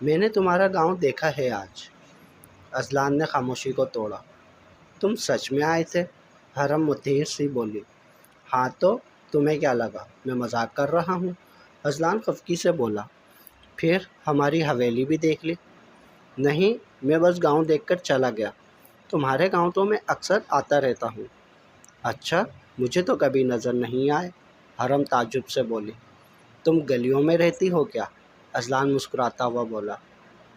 میں نے تمہارا گاؤں دیکھا ہے آج۔ اذلان نے خاموشی کو توڑا۔ تم سچ میں آئے تھے؟ حرم متحیر سی بولی۔ ہاں تو تمہیں کیا لگا میں مذاق کر رہا ہوں؟ اذلان خفگی سے بولا۔ پھر ہماری حویلی بھی دیکھ لی؟ نہیں، میں بس گاؤں دیکھ کر چلا گیا۔ تمہارے گاؤں تو میں اکثر آتا رہتا ہوں۔ اچھا، مجھے تو کبھی نظر نہیں آئے، حرم تعجب سے بولی۔ تم گلیوں میں رہتی ہو کیا؟ اذلان مسکراتا ہوا بولا۔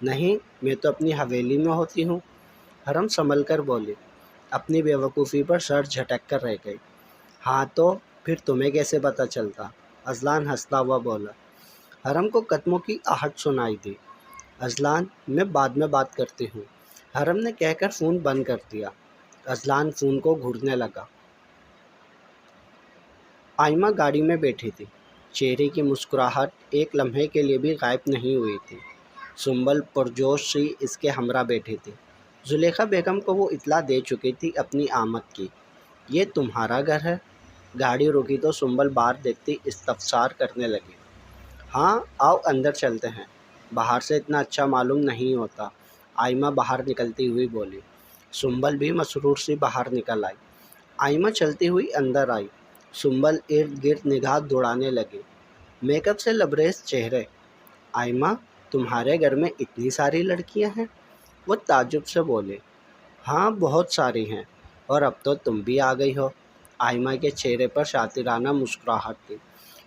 نہیں، میں تو اپنی حویلی میں ہوتی ہوں، حرم سنبھل کر بولی۔ اپنی بے وقوفی پر سر جھٹک کر رہ گئی۔ ہاں تو پھر تمہیں کیسے پتہ چلتا؟ اذلان ہنستا ہوا بولا۔ حرم کو قدموں کی آہٹ سنائی دی۔ اذلان، میں بعد میں بات کرتی ہوں، حرم نے کہہ کر فون بند کر دیا۔ اذلان فون کو گھورنے لگا۔ آئمہ گاڑی میں بیٹھی تھی۔ چہرے کی مسکراہٹ ایک لمحے کے لیے بھی غائب نہیں ہوئی تھی۔ سنبل پرجوش سی اس کے ہمراہ بیٹھی تھی۔ زلیخا بیگم کو وہ اطلاع دے چکی تھی اپنی آمد کی۔ یہ تمہارا گھر ہے؟ گاڑی رکی تو سنبل باہر دیکھتی استفسار کرنے لگی۔ ہاں، آؤ اندر چلتے ہیں، باہر سے اتنا اچھا معلوم نہیں ہوتا، آئمہ باہر نکلتی ہوئی بولی۔ سنبل بھی مسرور سی باہر نکل آئی۔ آئمہ چلتی ہوئی اندر آئی۔ سنبل ارد گرد نگاہ دوڑانے لگی۔ میک اپ سے لبریز چہرے۔ آئمہ، تمہارے گھر میں اتنی ساری لڑکیاں ہیں؟ وہ تعجب سے بولے۔ ہاں، بہت ساری ہیں، اور اب تو تم بھی آ گئی ہو۔ آئمہ کے چہرے پر شاطرانہ مسکراہٹ تھی۔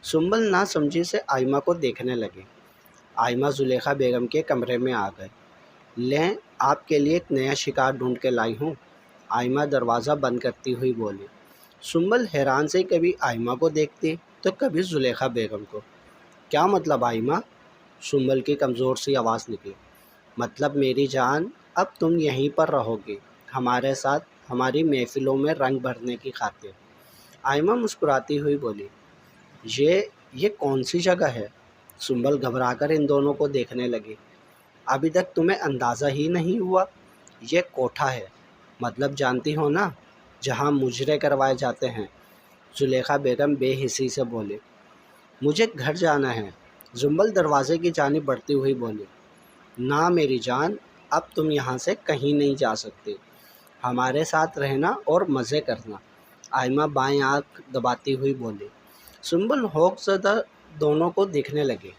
سنبل ناسمجھی سے آئمہ کو دیکھنے لگی۔ آئمہ زلیخا بیگم کے کمرے میں آ گئے۔ لیں، آپ کے لیے ایک نیا شکار ڈھونڈ کے لائی ہوں، آئمہ دروازہ بند کرتی ہوئی بولی۔ سنبل حیران سے کبھی آئمہ کو دیکھتی تو کبھی زلیخا بیگم کو۔ کیا مطلب آئمہ؟ سنبل کی کمزور سی آواز نکلی۔ مطلب میری جان، اب تم یہیں پر رہو گی ہمارے ساتھ، ہماری محفلوں میں رنگ بھرنے کی خاطر۔ آئمہ مسکراتی ہوئی بولی۔ یہ کون سی جگہ ہے؟ سنبل گھبرا کر ان دونوں کو دیکھنے لگی۔ ابھی تک تمہیں اندازہ ہی نہیں ہوا؟ یہ کوٹھا ہے، مطلب جانتی ہو نا، جہاں مجرے کروائے جاتے ہیں۔ زلیخا بیگم بے حسی سے بولی۔ مجھے گھر جانا ہے، سنبل دروازے کی جانب بڑھتی ہوئی بولی۔ نہ میری جان، اب تم یہاں سے کہیں نہیں جا سکتی، ہمارے ساتھ رہنا اور مزے کرنا، آئمہ بائیں آنکھ دباتی ہوئی بولی۔ سنبل خوف زدہ دونوں کو دیکھنے لگی۔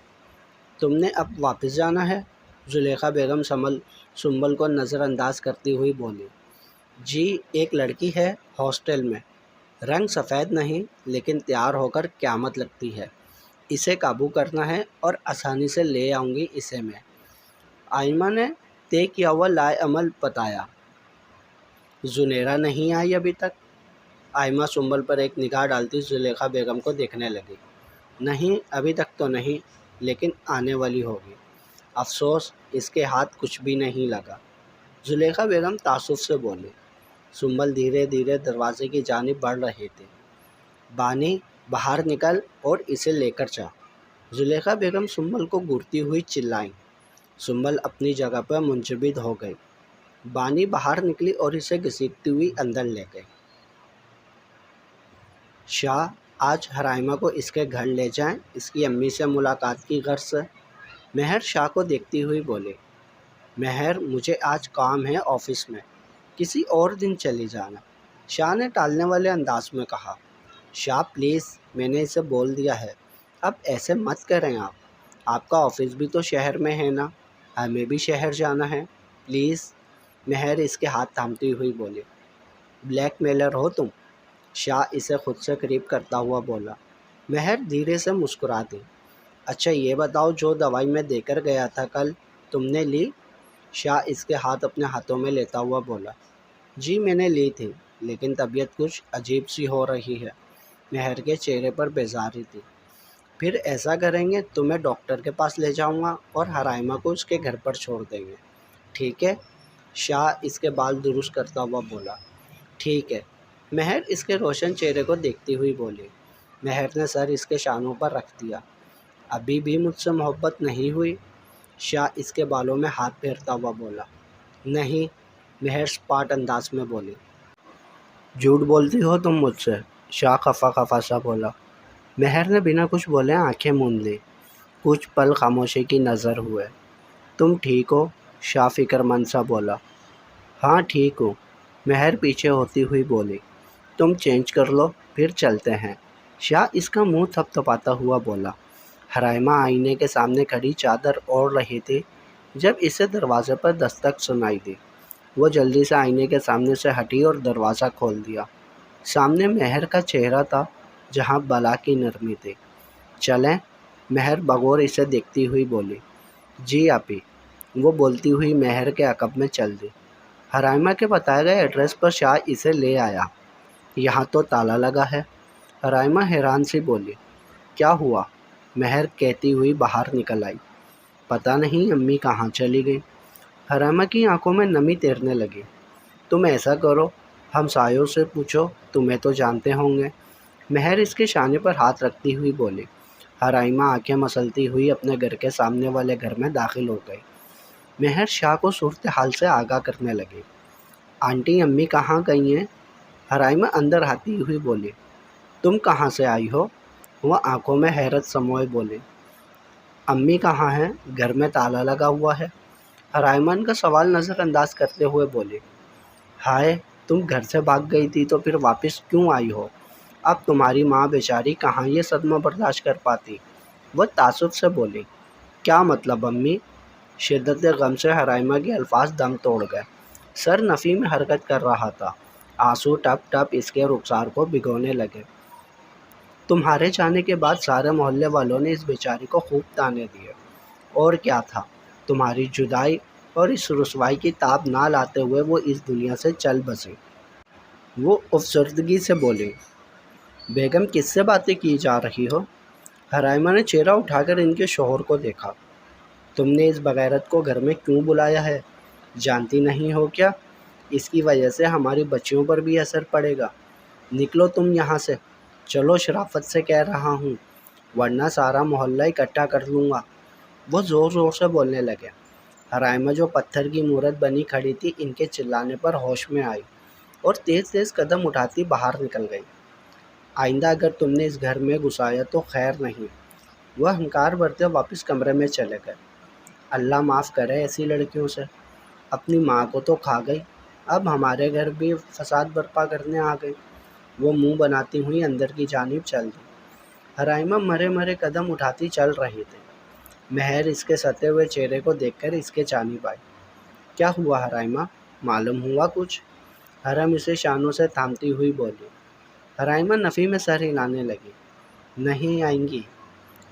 تم نے اب واپس جانا ہے؟ زلیخا بیگم سنبل کو نظر انداز کرتی ہوئی بولی۔ جی، ایک لڑکی ہے ہاسٹل میں، رنگ سفید نہیں لیکن تیار ہو کر قیامت لگتی ہے، اسے قابو کرنا ہے اور آسانی سے لے آؤں گی اسے میں، آئمہ نے طے کیا ہوا لائے عمل بتایا۔ زنیرہ نہیں آئی ابھی تک؟ آئمہ سنبل پر ایک نگاہ ڈالتی زلیخا بیگم کو دیکھنے لگی۔ نہیں، ابھی تک تو نہیں، لیکن آنے والی ہوگی، افسوس اس کے ہاتھ کچھ بھی نہیں لگا، زلیخا بیگم تعصب سے بولی۔ سنبل دھیرے دھیرے دروازے کی جانب بڑھ رہی تھی۔ بانی، باہر نکل اور اسے لے کر جا، زلیخا بیگم سنبل کو گھورتی ہوئی چلائیں۔ سنبل اپنی جگہ پر منجمد ہو گئی۔ بانی باہر نکلی اور اسے گھسیٹتی ہوئی اندر لے گئی۔ شاہ، آج حرائمہ کو اس کے گھر لے جائیں، اس کی امی سے ملاقات کی غرض سے، مہر شاہ کو دیکھتی ہوئی بولے۔ مہر، مجھے آج کام ہے آفس میں، کسی اور دن چلی جانا، شاہ نے ٹالنے والے انداز میں کہا۔ شاہ پلیز، میں نے اسے بول دیا ہے، اب ایسے مت کریں آپ کا آفس بھی تو شہر میں ہے نا، ہمیں بھی شہر جانا ہے، پلیز، مہر اس کے ہاتھ تھامتی ہوئی بولی۔ بلیک میلر ہو تم، شاہ اسے خود سے قریب کرتا ہوا بولا۔ مہر دھیرے سے مسکرا دی۔ اچھا یہ بتاؤ، جو دوائی میں دے کر گیا تھا کل، تم نے لی؟ شاہ اس کے ہاتھ اپنے ہاتھوں میں لیتا ہوا بولا۔ جی میں نے لی تھی، لیکن طبیعت کچھ عجیب سی ہو رہی ہے، مہر کے چہرے پر بیزاری تھی۔ پھر ایسا کریں گے، تمہیں ڈاکٹر کے پاس لے جاؤں گا اور حرائمہ کو اس کے گھر پر چھوڑ دیں گے، ٹھیک ہے؟ شاہ اس کے بال درست کرتا ہوا بولا۔ ٹھیک ہے، مہر اس کے روشن چہرے کو دیکھتی ہوئی بولی۔ مہر نے سر اس کے شانوں پر رکھ دیا۔ ابھی بھی مجھ سے محبت نہیں ہوئی؟ شاہ اس کے بالوں میں ہاتھ پھیرتا ہوا بولا۔ نہیں، مہر سپاٹ انداز میں بولی۔ جھوٹ بولتی ہو تم مجھ سے، شاہ خفا خفا سا بولا۔ مہر نے بنا کچھ بولے آنکھیں موند لی۔ کچھ پل خاموشی کی نظر ہوئے۔ تم ٹھیک ہو؟ شاہ فکر مند سا بولا۔ ہاں ٹھیک ہوں، مہر پیچھے ہوتی ہوئی بولی۔ تم چینج کر لو پھر چلتے ہیں، شاہ اس کا منہ تھپتھپاتا ہوا بولا۔ حرائمہ آئینے کے سامنے کھڑی چادر اوڑھ رہی تھی جب اسے دروازے پر دستک سنائی دی۔ وہ جلدی سے آئینے کے سامنے سے ہٹی اور دروازہ کھول دیا۔ سامنے مہر کا چہرہ تھا جہاں بلا کی نرمی تھی۔ چلیں؟ مہر بغور اسے دیکھتی ہوئی بولی۔ جی آپی، وہ بولتی ہوئی مہر کے عقب میں چل دی۔ حرائمہ کے بتائے گئے ایڈریس پر شاہ اسے لے آیا۔ یہاں تو تالا لگا ہے۔ حرائمہ حیران سی بولی۔ کیا ہوا؟ مہر کہتی ہوئی باہر نکل آئی۔ پتہ نہیں امی کہاں چلی گئی۔ حرائمہ کی آنکھوں میں نمی تیرنے لگی۔ تم ایسا کرو، ہمسایوں سے پوچھو، تمہیں تو جانتے ہوں گے۔ مہر اس کے شانے پر ہاتھ رکھتی ہوئی بولی۔ حرائمہ آنکھیں مسلتی ہوئی اپنے گھر کے سامنے والے گھر میں داخل ہو گئی۔ مہر شاہ کو صورتحال سے آگاہ کرنے لگی۔ آنٹی امی کہاں گئی ہیں؟ حرائمہ اندر آتی ہوئی بولی۔ تم کہاں سے آئی ہو؟ وہ آنکھوں میں حیرت سموئے بولی۔ امی کہاں ہیں؟ گھر میں تالا لگا ہوا ہے۔ حرائمہ ان کا سوال نظر انداز کرتے ہوئے بولی۔ ہائے، تم گھر سے بھاگ گئی تھی تو پھر واپس کیوں آئی ہو؟ اب تمہاری ماں بیچاری کہاں یہ صدمہ برداشت کر پاتی؟ وہ تعصب سے بولی۔ کیا مطلب امی؟ شدت غم سے حرائمہ کے الفاظ دم توڑ گئے۔ سر نفی میں حرکت کر رہا تھا۔ آنسو ٹپ ٹپ اس کے رخسار کو بھگونے لگے۔ تمہارے جانے کے بعد سارے محلے والوں نے اس بیچاری کو خوب تانے دیے۔ اور کیا تھا، تمہاری جدائی اور اس رسوائی کی تاب نہ لاتے ہوئے وہ اس دنیا سے چل بسی۔ وہ افسردگی سے بولی۔ بیگم کس سے باتیں کی جا رہی ہو؟ حرائمہ نے چہرہ اٹھا کر ان کے شوہر کو دیکھا۔ تم نے اس بغیرت کو گھر میں کیوں بلایا ہے؟ جانتی نہیں ہو کیا؟ اس کی وجہ سے ہماری بچیوں پر بھی اثر پڑے گا۔ نکلو تم یہاں سے۔ چلو، شرافت سے کہہ رہا ہوں، ورنہ سارا محلہ اکٹھا کر لوں گا۔ وہ زور زور سے بولنے لگے۔ حرائمہ جو پتھر کی مورت بنی کھڑی تھی ان کے چلانے پر ہوش میں آئی اور تیز تیز قدم اٹھاتی باہر نکل گئی۔ آئندہ اگر تم نے اس گھر میں گھسایا تو خیر نہیں۔ وہ ہنکار بھرتے واپس کمرے میں چلے گئے۔ اللہ معاف کرے ایسی لڑکیوں سے۔ اپنی ماں کو تو کھا گئی، اب ہمارے گھر بھی فساد برپا کرنے آ گئی۔ وہ منہ بناتی ہوئی اندر کی جانب چل دی۔ حرائمہ مرے مرے قدم اٹھاتی چل رہی تھی۔ مہر اس کے ستے ہوئے چہرے کو دیکھ کر اس کے جانب آئی۔ کیا ہوا حرائمہ؟ معلوم ہوا کچھ؟ حرم اسے شانوں سے تھامتی ہوئی بولی۔ حرائمہ نفی میں سر ہلانے لگی۔ نہیں آئیں گی،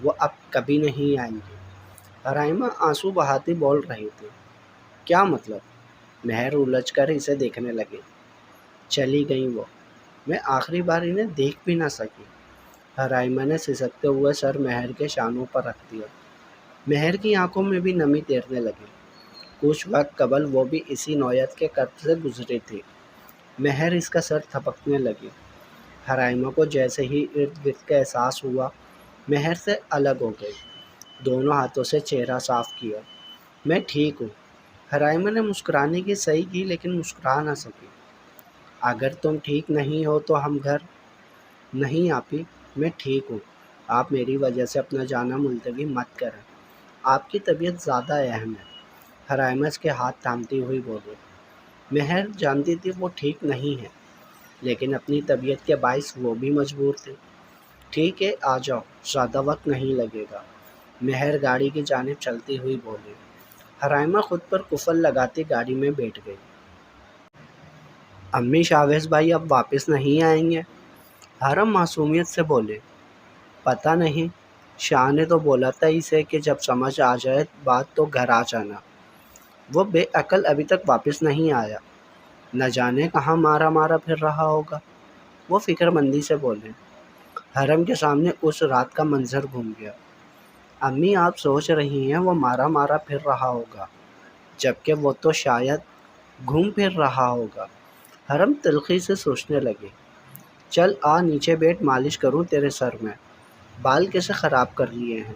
وہ اب کبھی نہیں آئیں گی۔ حرائمہ آنسو بہاتی بول رہی تھی۔ کیا مطلب؟ مہر الجھ کر اسے دیکھنے لگی۔ چلی گئیں وہ، میں آخری بار انہیں دیکھ بھی نہ سکی۔ حرائمہ نے سسکتے ہوئے سر مہر کے شانوں پر رکھ دیا۔ مہر کی آنکھوں میں بھی نمی تیرنے لگی۔ کچھ وقت قبل وہ بھی اسی نوعیت کے قرب سے گزری تھی۔ مہر اس کا سر تھپکنے لگی۔ حرائمہ کو جیسے ہی ارد گرد کا احساس ہوا، مہر سے الگ ہو گئی۔ دونوں ہاتھوں سے چہرہ صاف کیا۔ میں ٹھیک ہوں۔ حرائمہ نے مسکرانے کی صحیح کی لیکن مسکرا نہ سکی۔ اگر تم ٹھیک نہیں ہو تو ہم گھر؟ نہیں آپی، میں ٹھیک ہوں۔ آپ میری وجہ سے اپنا جانا ملتوی مت کریں، آپ کی طبیعت زیادہ اہم ہے۔ حرائمہ اس کے ہاتھ تھامتی ہوئی بولی۔ مہر جانتی تھی وہ ٹھیک نہیں ہے، لیکن اپنی طبیعت کے باعث وہ بھی مجبور تھی۔ ٹھیک ہے، آ جاؤ، زیادہ وقت نہیں لگے گا، مہر گاڑی کی جانب چلتی ہوئی بولی۔ حرائمہ خود پر قفل لگاتی گاڑی میں بیٹھ گئی۔ امی شاویز بھائی اب واپس نہیں آئیں گے؟ حرم معصومیت سے بولے۔ پتہ نہیں، شاہ نے تو بولا تھا اسے کہ جب سمجھ آ جائے بات تو گھر آ جانا۔ وہ بے عقل ابھی تک واپس نہیں آیا، نہ جانے کہاں مارا مارا پھر رہا ہوگا۔ وہ فکر مندی سے بولے۔ حرم کے سامنے اس رات کا منظر گھوم گیا۔ امی آپ سوچ رہی ہیں وہ مارا مارا پھر رہا ہوگا، جبکہ وہ تو شاید گھوم پھر رہا ہوگا۔ حرم تلخی سے سوچنے لگی۔ چل آ نیچے بیٹھ، مالش کروں تیرے سر میں، بال کیسے خراب کر لیے ہیں۔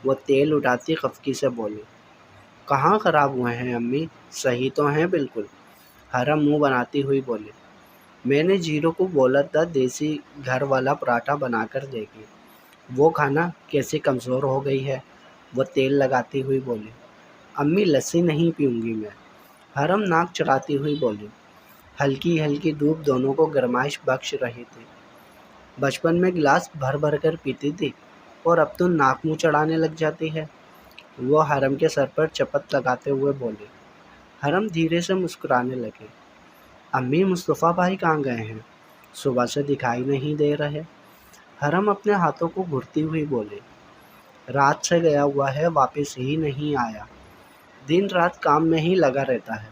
وہ تیل اٹھاتی خفگی سے بولی۔ کہاں خراب ہوئے ہیں امی، صحیح تو ہیں بالکل۔ حرم منہ بناتی ہوئی بولی۔ میں نے جیرو کو بولا تھا دیسی گھر والا پراٹھا بنا کر دے گی، وہ کھانا کیسی کمزور ہو گئی ہے۔ وہ تیل لگاتی ہوئی بولی۔ امی لسی نہیں پیوں گی میں، حرم ناک چڑھاتی ہوئی بولی۔ ہلکی ہلکی دھوپ دونوں کو گرمائش بخش رہی تھی۔ بچپن میں گلاس بھر بھر کر پیتی تھی اور اب تو ناک منہ چڑھانے لگ جاتی ہے۔ وہ حرم کے سر پر چپت لگاتے ہوئے بولی۔ حرم دھیرے سے مسکرانے لگے۔ امی مصطفیٰ بھائی کہاں گئے ہیں؟ صبح سے دکھائی نہیں دے رہے۔ حرم اپنے ہاتھوں کو گھرتی ہوئی بولی۔ رات سے گیا ہوا ہے، واپس ہی نہیں آیا۔ دن رات کام میں ہی لگا رہتا ہے،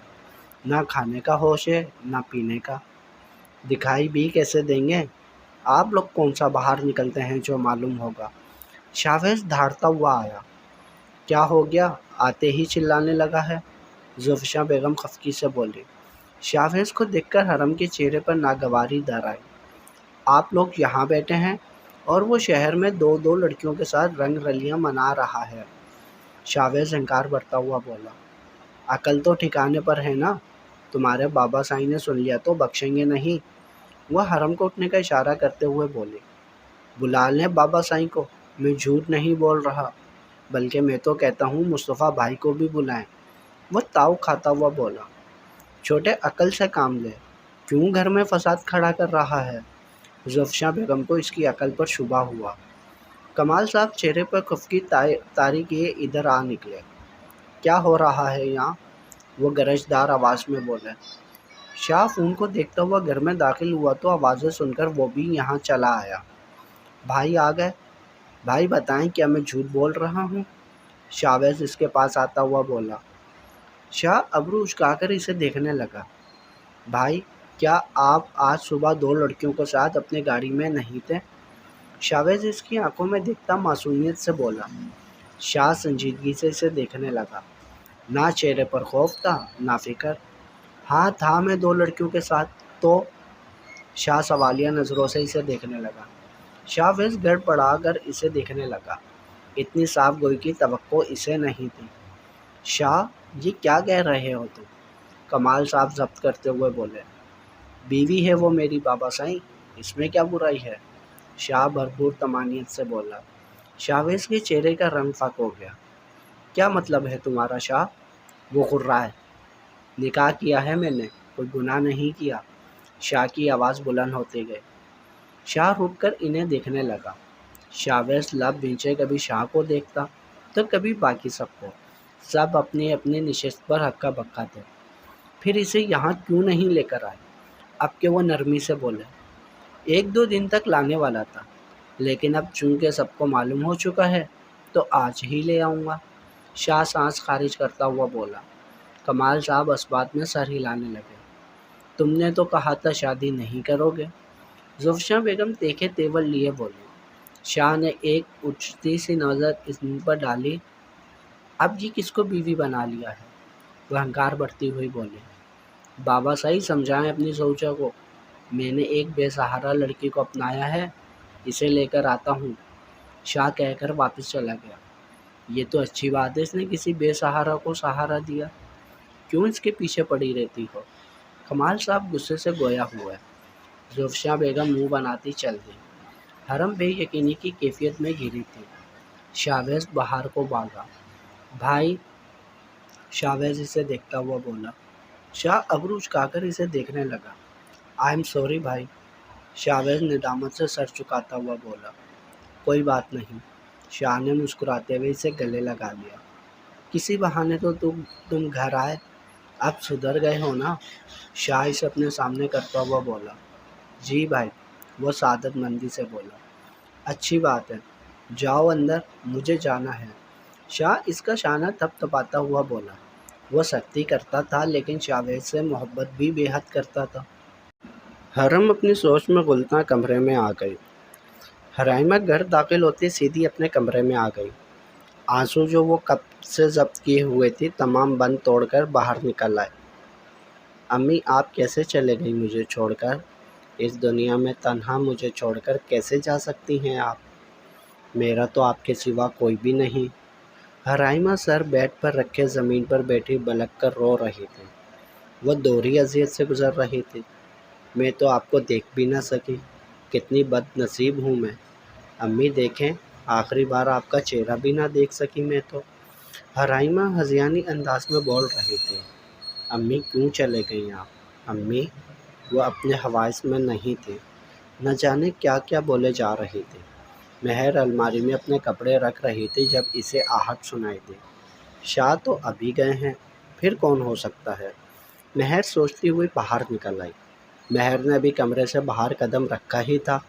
نہ کھانے کا ہوش ہے نہ پینے کا۔ دکھائی بھی کیسے دیں گے؟ آپ لوگ کون سا باہر نکلتے ہیں جو معلوم ہوگا؟ شاویز دھاڑتا ہوا آیا۔ کیا ہو گیا؟ آتے ہی چلانے لگا ہے، زوفشا بیگم خفگی سے بولی۔ شاویز کو دیکھ کر حرم کے چہرے پر ناگواری در آئی۔ آپ لوگ یہاں بیٹھے ہیں اور وہ شہر میں دو دو لڑکیوں کے ساتھ رنگ رلیاں منا رہا ہے۔ شاویز انکار بھرتا ہوا بولا۔ عقل تو ٹھکانے پر ہے نا؟ تمہارے بابا سائی نے سن لیا تو بخشیں گے نہیں۔ وہ حرم کو اٹھنے کا اشارہ کرتے ہوئے بولے۔ بلا لیں بابا سائی کو، میں جھوٹ نہیں بول رہا، بلکہ میں تو کہتا ہوں مصطفیٰ بھائی کو بھی بلائیں۔ وہ تاؤ کھاتا ہوا بولا۔ چھوٹے عقل سے کام لے، کیوں گھر میں فساد کھڑا کر رہا ہے؟ زوفشا بیگم کو اس کی عقل پر شبہ ہوا۔ کمال صاحب چہرے پر خفگی طاری کیے ادھر آ نکلے۔ کیا ہو رہا ہے یہاں؟ وہ گرجدار آواز میں بولے۔ شاہ فون کو دیکھتا ہوا گھر میں داخل ہوا تو آوازیں سن کر وہ بھی یہاں چلا آیا۔ بھائی آ گئے؟ بھائی بتائیں کیا میں جھوٹ بول رہا ہوں؟ شاویز اس کے پاس آتا ہوا بولا۔ شاہ ابرو اچکا کر اسے دیکھنے لگا۔ بھائی کیا آپ آج صبح دو لڑکیوں کے ساتھ اپنی گاڑی میں نہیں تھے؟ شاویز اس کی آنکھوں میں دیکھتا معصومیت سے بولا۔ شاہ سنجیدگی سے اسے دیکھنے لگا۔ نہ چہرے پر خوف تھا نہ فکر۔ ہاں تھا میں دو لڑکیوں کے ساتھ تو؟ شاہ سوالیہ نظروں سے اسے دیکھنے لگا۔ شاویز گڑبڑا کر اسے دیکھنے لگا۔ اتنی صاف گوئی کی توقع اسے نہیں تھی۔ شاہ یہ کیا کہہ رہے ہو تم؟ کمال صاحب ضبط کرتے ہوئے بولے۔ بیوی ہے وہ میری بابا سائی، اس میں کیا برائی ہے؟ شاہ بھرپور طمانینت سے بولا۔ شاویز کے چہرے کا رنگ فاق ہو گیا۔ کیا مطلب ہے تمہارا شاہ؟ وہ غرائے۔ نکاح کیا ہے میں نے، کوئی گناہ نہیں کیا۔ شاہ کی آواز بلند ہوتی گئی۔ شاہ رک کر انہیں دیکھنے لگا۔ شاویز لب بھینچے کبھی شاہ کو دیکھتا تو کبھی باقی سب کو۔ سب اپنی اپنی نشست پر ہکا بکا تھے۔ پھر اسے یہاں کیوں نہیں لے کر آئے؟ اب کہ وہ نرمی سے بولے۔ ایک دو دن تک لانے والا تھا، لیکن اب چونکہ سب کو معلوم ہو چکا ہے تو آج ہی لے آؤں گا۔ شاہ سانس خارج کرتا ہوا بولا۔ کمال صاحب اس بات میں سر ہلانے لگے۔ تم نے تو کہا تھا شادی نہیں کرو گے۔ زوفشا بیگم تیکھے تیور لیے بولی۔ شاہ نے ایک اچھتی سی نظر ان پر ڈالی۔ اب یہ کس کو بیوی بنا لیا ہے؟ وہ ہنکار بڑھتی ہوئی بولی۔ بابا سائی سمجھائیں اپنی سوچا کو، میں نے ایک بے سہارا لڑکی کو اپنایا ہے، اسے لے کر آتا ہوں۔ شاہ کہہ کر واپس چلا گیا۔ یہ تو اچھی بات ہے اس نے کسی بے سہارا کو سہارا دیا، کیوں اس کے پیچھے پڑی رہتی ہو؟ کمال صاحب غصے سے گویا ہوئے۔ زوفشا بیگم منہ بناتی چل دی۔ حرم بے یقینی کی کیفیت میں گھری تھی۔ شاویز باہر کو بھاگا۔ بھائی، شاویز اسے دیکھتا ہوا بولا۔ شاہ ابرو اچکا کر اسے دیکھنے لگا۔ آئی ایم سوری بھائی، شاویز ندامت سے سر چکاتا ہوا بولا۔ کوئی بات نہیں، شاہ نے مسکراتے ہوئے اسے گلے لگا لیا۔ کسی بہانے تو تم گھر آئے، اب سدھر گئے ہو نا؟ شاہ اسے اپنے سامنے کرتا ہوا بولا۔ جی بھائی، وہ سعادت مندی سے بولا۔ اچھی بات ہے، جاؤ اندر، مجھے جانا ہے۔ شاہ اس کا شانہ تھپ تھپاتا ہوا بولا۔ وہ سختی کرتا تھا لیکن شاویز سے محبت بھی بے حد کرتا تھا۔ حرم اپنی سوچ میں غلطاں کمرے میں آ گئی۔ حرائمہ گھر داخل ہوتی سیدھی اپنے کمرے میں آ گئی۔ آنسو جو وہ کب سے ضبط کیے ہوئے تھی تمام بند توڑ کر باہر نکل آئے۔ امی آپ کیسے چلے گئی مجھے چھوڑ کر؟ اس دنیا میں تنہا مجھے چھوڑ کر کیسے جا سکتی ہیں آپ؟ میرا تو آپ کے سوا کوئی بھی نہیں۔ حرائمہ سر بیڈ پر رکھے زمین پر بیٹھی بلک کر رو رہی تھی۔ وہ دوہری اذیت سے گزر رہی تھی۔ میں تو آپ کو دیکھ بھی نہ سکی، کتنی بد نصیب ہوں میں۔ امی دیکھیں، آخری بار آپ کا چہرہ بھی نہ دیکھ سکی میں تو۔ حرائمہ ہذیانی انداز میں بول رہے تھے۔ امی کیوں چلے گئیں آپ؟ امی، وہ اپنے حواس میں نہیں تھے، نہ جانے کیا کیا بولے جا رہے تھے۔ مہر الماری میں اپنے کپڑے رکھ رہی تھی جب اسے آہٹ سنائی دی۔ شاہ تو ابھی گئے ہیں، پھر کون ہو سکتا ہے؟ مہر سوچتی ہوئی باہر نکل آئی۔ مہر نے ابھی کمرے سے باہر قدم رکھا ہی تھا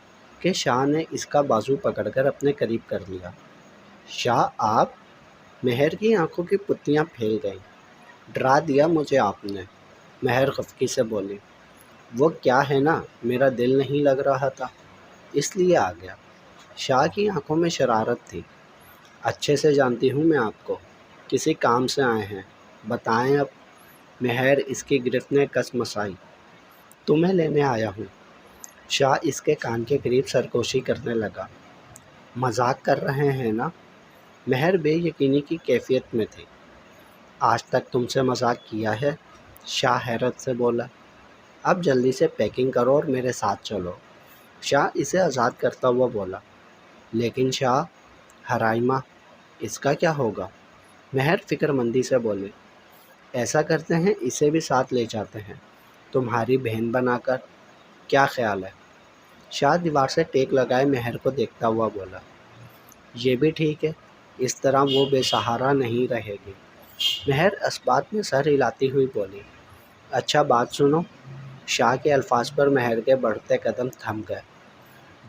کہ شاہ نے اس کا بازو پکڑ کر اپنے قریب کر لیا۔ شاہ آپ؟ مہر کی آنکھوں کی پتیاں پھیل گئیں۔ ڈرا دیا مجھے آپ نے، مہر خفگی سے بولی۔ وہ کیا ہے نا، میرا دل نہیں لگ رہا تھا، اس لیے آ گیا۔ شاہ کی آنکھوں میں شرارت تھی۔ اچھے سے جانتی ہوں میں آپ کو، کسی کام سے آئے ہیں، بتائیں اب۔ مہر اس کی گرفت نے کس مسائی۔ تمہیں لینے آیا ہوں۔ شاہ اس کے کان کے قریب سرگوشی کرنے لگا۔ مذاق کر رہے ہیں نا؟ مہر بے یقینی کی کیفیت میں تھی۔ آج تک تم سے مذاق کیا ہے؟ شاہ حیرت سے بولا۔ اب جلدی سے پیکنگ کرو اور میرے ساتھ چلو، شاہ اسے آزاد کرتا ہوا بولا۔ لیکن شاہ، حرائمہ، اس کا کیا ہوگا؟ مہر فکر مندی سے بولی۔ ایسا کرتے ہیں اسے بھی ساتھ لے جاتے ہیں، تمہاری بہن بنا کر، کیا خیال ہے؟ شاہ دیوار سے ٹیک لگائے مہر کو دیکھتا ہوا بولا۔ یہ بھی ٹھیک ہے، اس طرح وہ بے سہارا نہیں رہے گی۔ مہر اثبات میں سر ہلاتی ہوئی بولی۔ اچھا بات سنو۔ شاہ کے الفاظ پر مہر کے بڑھتے قدم تھم گئے۔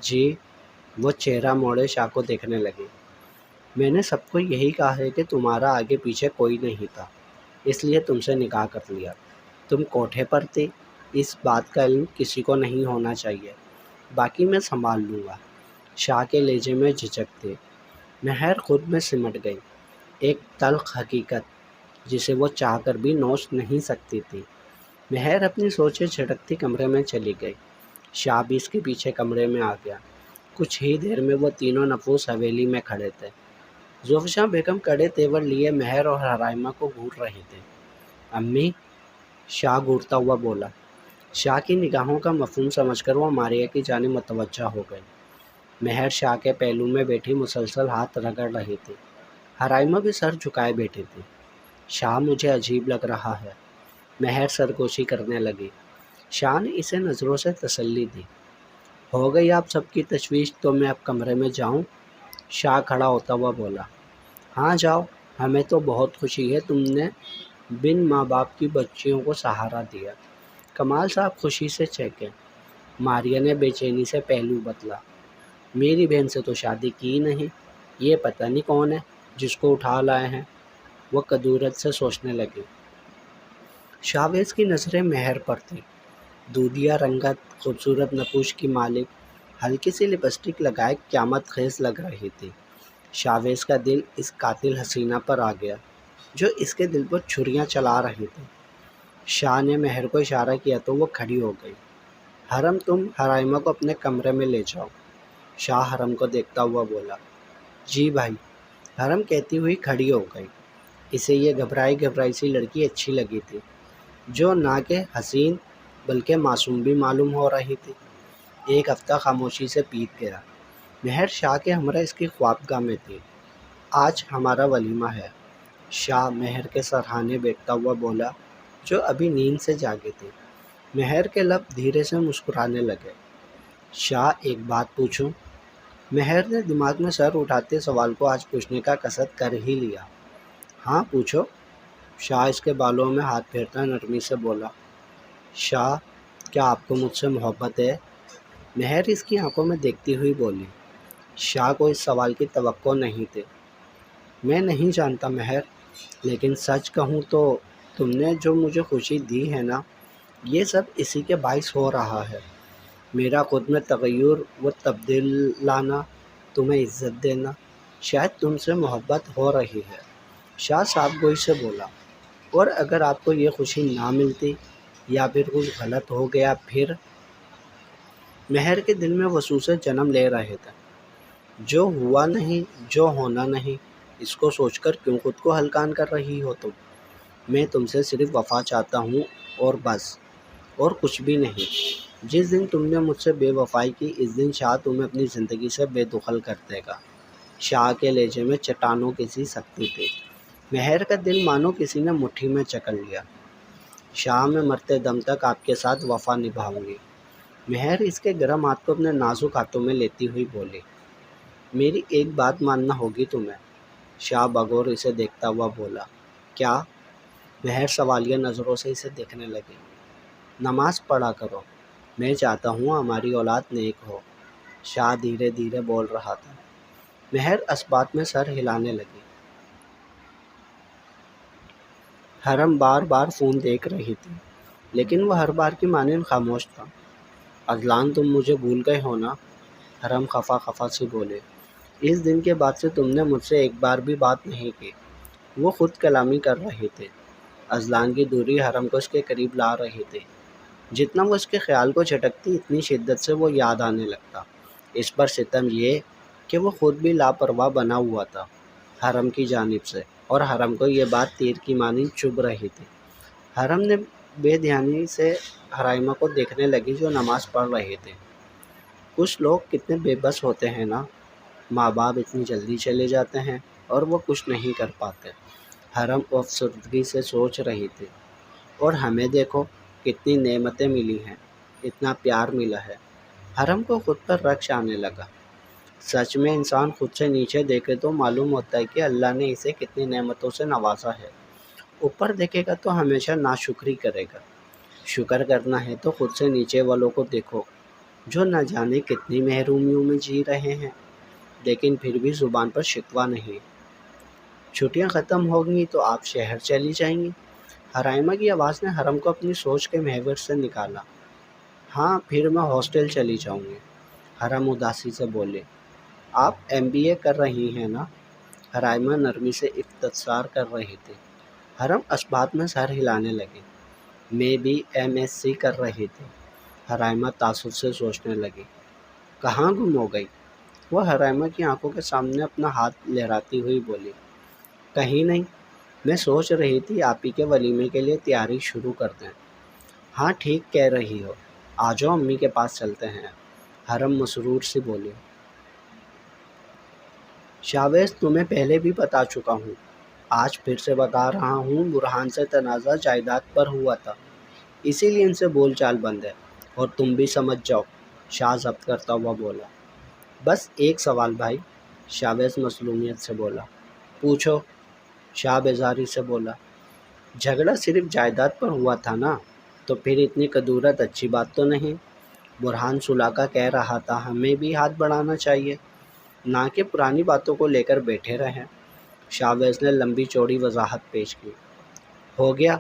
جی؟ وہ چہرہ موڑے شاہ کو دیکھنے لگی۔ میں نے سب کو یہی کہا ہے کہ تمہارا آگے پیچھے کوئی نہیں تھا، اس لیے تم سے نکاح کر لیا۔ تم کوٹھے پر تھی، اس بات کا علم کسی کو نہیں ہونا چاہیے، باقی میں سنبھال لوں گا۔ شاہ کے لہجے میں جھجک تھی۔ مہر خود میں سمٹ گئی، ایک تلخ حقیقت جسے وہ چاہ کر بھی نوچ نہیں سکتی تھی۔ مہر اپنی سوچیں جھٹکتی کمرے میں چلی گئی۔ شاہ بھی اس کے پیچھے کمرے میں آ گیا۔ کچھ ہی دیر میں وہ تینوں نفوس حویلی میں کھڑے تھے۔ زوفشاں بیگم کڑے تیور لیے مہر اور حرائمہ کو گھور رہے تھے۔ امی؟ شاہ گھورتا ہوا بولا۔ شاہ کی نگاہوں کا مفہوم سمجھ کر وہ ماریہ کی جانب متوجہ ہو گئی۔ مہر شاہ کے پہلو میں بیٹھی مسلسل ہاتھ رگڑ رہی تھی۔ حرائمہ بھی سر جھکائے بیٹھی تھی۔ شاہ مجھے عجیب لگ رہا ہے، مہر سرگوشی کرنے لگی۔ شاہ نے اسے نظروں سے تسلی دی۔ ہو گئی آپ سب کی تشویش تو میں اب کمرے میں جاؤں؟ شاہ کھڑا ہوتا ہوا بولا۔ ہاں جاؤ، ہمیں تو بہت خوشی ہے تم نے بن ماں باپ کی بچیوں کو سہارا دیا۔ کمال صاحب خوشی سے چہکے۔ ماریہ نے بے چینی سے پہلو بدلا۔ میری بہن سے تو شادی کی نہیں، یہ پتہ نہیں کون ہے جس کو اٹھا لائے ہیں، وہ کدورت سے سوچنے لگی۔ شاویز کی نظریں مہر پر تھیں۔ دودھیا رنگت، خوبصورت نقوش کی مالک، ہلکی سی لپسٹک لگائے قیامت خیز لگ رہی تھی۔ شاویز کا دل اس قاتل حسینہ پر آ گیا جو اس کے دل پر چھریاں چلا رہی تھی۔ شاہ نے مہر کو اشارہ کیا تو وہ کھڑی ہو گئی۔ حرم، تم حرائمہ کو اپنے کمرے میں لے جاؤ، شاہ حرم کو دیکھتا ہوا بولا۔ جی بھائی، حرم کہتی ہوئی کھڑی ہو گئی۔ اسے یہ گھبرائی سی لڑکی اچھی لگی تھی، جو نہ کہ حسین بلکہ معصوم بھی معلوم ہو رہی تھی۔ ایک ہفتہ خاموشی سے بیت گیا۔ مہر شاہ کے ہمراہ اس کی خوابگاہ میں تھی۔ آج ہمارا ولیمہ ہے، شاہ مہر کے سرہانے بیٹھتا ہوا بولا، جو ابھی نیند سے جاگی تھی۔ مہر کے لب دھیرے سے مسکرانے لگے۔ شاہ، ایک بات پوچھوں؟ مہر نے دماغ میں سر اٹھاتے سوال کو آج پوچھنے کا قصد کر ہی لیا۔ ہاں پوچھو، شاہ اس کے بالوں میں ہاتھ پھیرتا نرمی سے بولا۔ شاہ، کیا آپ کو مجھ سے محبت ہے؟ مہر اس کی آنکھوں میں دیکھتی ہوئی بولی۔ شاہ کو اس سوال کی توقع نہیں تھی۔ میں نہیں جانتا مہر، لیکن سچ کہوں تو تم نے جو مجھے خوشی دی ہے نا، یہ سب اسی کے باعث ہو رہا ہے۔ میرا خود میں تغیر و تبدیل لانا، تمہیں عزت دینا، شاید تم سے محبت ہو رہی ہے، شاہ صاحب گوئی سے بولا۔ اور اگر آپ کو یہ خوشی نہ ملتی یا پھر کچھ غلط ہو گیا پھر؟ مہر کے دل میں وسوسے جنم لے رہے تھے۔ جو ہوا نہیں، جو ہونا نہیں، اس کو سوچ کر کیوں خود کو ہلکان کر رہی ہو تم؟ میں تم سے صرف وفا چاہتا ہوں اور بس، اور کچھ بھی نہیں۔ جس دن تم نے مجھ سے بے وفائی کی، اس دن شاہ تمہیں اپنی زندگی سے بے دخل کر دے گا۔ شاہ کے لہجے میں چٹانوں کی سی سختی تھی۔ مہر کا دل مانو کسی نے مٹھی میں جکڑ لیا۔ شاہ میں مرتے دم تک آپ کے ساتھ وفا نبھاؤں گی۔ مہر اس کے گرم ہاتھ کو اپنے نازک ہاتھوں میں لیتی ہوئی بولی۔ میری ایک بات ماننا ہوگی تمہیں، شاہ بغور اسے دیکھتا ہوا بولا۔ کیا؟ مہر سوالیہ نظروں سے اسے دیکھنے لگی۔ نماز پڑھا کرو، میں چاہتا ہوں ہماری اولاد نیک ہو، شاہ دھیرے دھیرے بول رہا تھا۔ مہر اس بات میں سر ہلانے لگی۔ حرم بار بار فون دیکھ رہی تھی، لیکن وہ ہر بار کی مانند خاموش تھا۔ اذلان تم مجھے بھول گئے ہو نا؟ حرم خفا خفا سے بولے۔ اس دن کے بعد سے تم نے مجھ سے ایک بار بھی بات نہیں کی۔ وہ خود کلامی کر رہے تھے۔ اذلان کی دوری حرم کو اس کے قریب لا رہی تھی۔ جتنا وہ اس کے خیال کو جھٹکتی اتنی شدت سے وہ یاد آنے لگتا۔ اس پر ستم یہ کہ وہ خود بھی لاپرواہ بنا ہوا تھا حرم کی جانب سے، اور حرم کو یہ بات تیر کی مانند چبھ رہی تھی۔ حرم نے بے دھیانی سے حرائمہ کو دیکھنے لگی جو نماز پڑھ رہے تھے۔ کچھ لوگ کتنے بے بس ہوتے ہیں نا، ماں باپ اتنی جلدی چلے جاتے ہیں اور وہ کچھ نہیں کر پاتے، حرم افسردگی سے سوچ رہی تھی۔ اور ہمیں دیکھو کتنی نعمتیں ملی ہیں، اتنا پیار ملا ہے۔ حرم کو خود پر رشک آنے لگا۔ سچ میں انسان خود سے نیچے دیکھے تو معلوم ہوتا ہے کہ اللہ نے اسے کتنی نعمتوں سے نوازا ہے۔ اوپر دیکھے گا تو ہمیشہ ناشکری کرے گا۔ شکر کرنا ہے تو خود سے نیچے والوں کو دیکھو جو نہ جانے کتنی محرومیوں میں جی رہے ہیں، لیکن پھر بھی زبان پر شکوہ نہیں۔ چھٹیاں ختم ہوں گی تو آپ شہر چلی جائیں گی؟ حرائمہ کی آواز نے حرم کو اپنی سوچ کے محور سے نکالا۔ ہاں، پھر میں ہاسٹل چلی جاؤں گی، حرم اداسی سے بولے۔ آپ MBA کر رہی ہیں نا؟ حرائمہ نرمی سے استفسار کر رہی تھی۔ حرم اس بات میں سر ہلانے لگی۔ میں بھی MSc کر رہی تھی، حرائمہ تعصب سے سوچنے لگی۔ کہاں گم ہو گئی؟ وہ حرائمہ کی آنکھوں کے سامنے اپنا ہاتھ لہراتی ہوئی بولی۔ کہیں نہیں، میں سوچ رہی تھی آپ ہی کے ولیمے کے لیے تیاری شروع کر دیں۔ ہاں ٹھیک کہہ رہی ہو، آ جاؤ امی کے پاس چلتے ہیں، حرم مسرور سے بولی۔ شاویز تمہیں پہلے بھی بتا چکا ہوں، آج پھر سے بتا رہا ہوں، برہان سے تنازع جائیداد پر ہوا تھا، اسی لیے ان سے بول چال بند ہے، اور تم بھی سمجھ جاؤ، شاہ ضبط کرتا ہوا بولا۔ بس ایک سوال بھائی، شاویز مظلومیت سے بولا۔ پوچھو، شاہ بیزاری سے بولا۔ جھگڑا صرف جائیداد پر ہوا تھا نا، تو پھر اتنی کدورت اچھی بات تو نہیں۔ برہان صلح کا کہہ رہا تھا، ہمیں بھی ہاتھ بڑھانا چاہیے، نہ کہ پرانی باتوں کو لے کر بیٹھے رہیں۔ شاویز نے لمبی چوڑی وضاحت پیش کی۔ ہو گیا،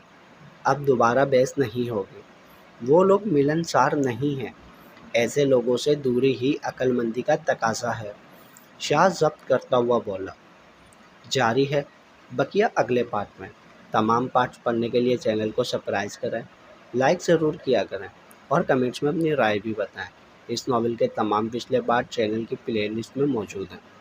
اب دوبارہ بحث نہیں ہوگی۔ وہ لوگ ملنسار نہیں ہیں، ایسے لوگوں سے دوری ہی عقل مندی کا تقاضا ہے، شاہ ضبط کرتا ہوا بولا۔ جاری ہے بقیہ اگلے پارٹ میں۔ تمام پارٹس پڑھنے کے لیے چینل کو سبسکرائب کریں، لائک ضرور کیا کریں، اور کمنٹس میں اپنی رائے بھی بتائیں۔ اس ناول کے تمام پچھلے پارٹ چینل کی پلے لسٹ میں موجود ہیں۔